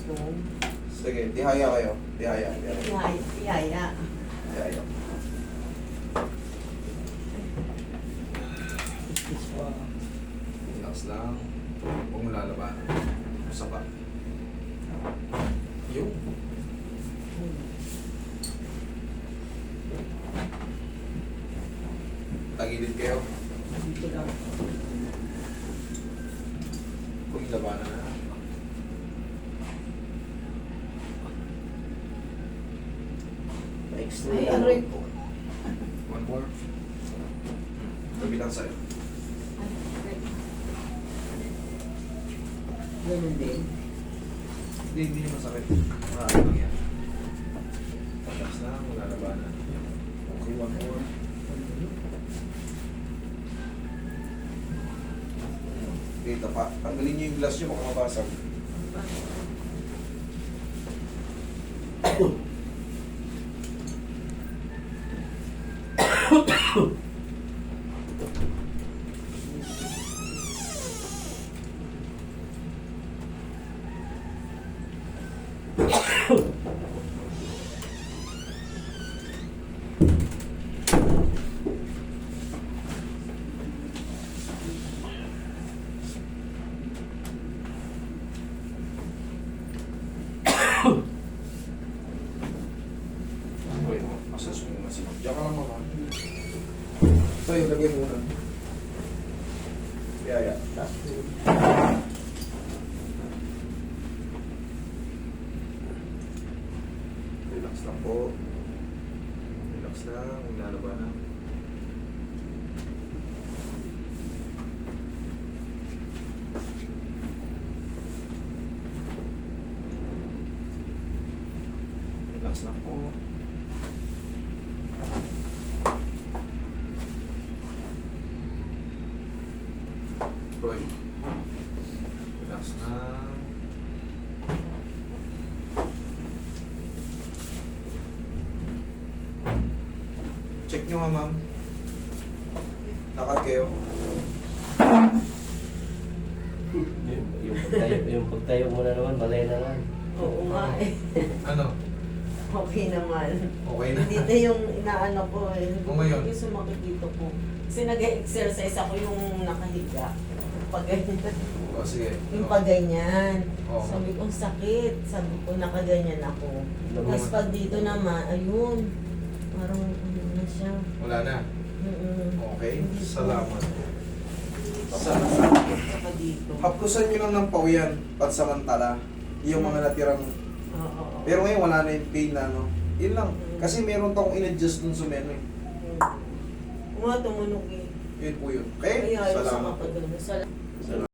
gusto. Sige, tihaya kayo. Tihaya. Tihaya. Tihaya. Relax lang. Huwag mo lalabanan. Isa pa. Yung. Tagilid kayo. Dito lang. Huwag yung labanan na. Ay, aray ko. One more. Gabi lang sa'yo. Ganun din. Hindi masakit. Maraming lang yan. Relax lang. Wala labanan. Okay, one more. Dito pa. Tanggalin niyo yung glass niyo baka mabasag. Wait, masas mo na siya. Diyan ka lang mama. Ito yung lagay muna. Yeah. Relax lang po. Relax lang. Huwag lalabanan. Relax lang po. Roy. Relax lang. Check nyo nga, ma'am. Lakad kayo. Yung pagtayo mo na naman, malay naman. Oo nga eh. Ano? Okay naman. Okay na? Hindi na yung inaano ko eh. O ngayon? Yung sumakit dito ko. Kasi nag-exercise ako yung nakahiga. Yung pag-ganyan. O, sige. Yung pag-ganyan. Oo. Sabi ko, sakit. Sabi ko, nakaganyan ako. Alam mo Tapos pag dito naman, ayun. Parang ano na siya. Wala na. Okay. Salamat. Sakit ka dito. Haplusan nyo lang ng pawian pansamantala. Yung mga natirang... Oo. Pero ngayon wala na yung pain na ano. Yun lang. Kasi meron pa akong in-adjust dun sa menu eh. Nga, tumunog eh. Yun po yun. Okay? Kaya ayos Salamat ako po. doon. Salamat.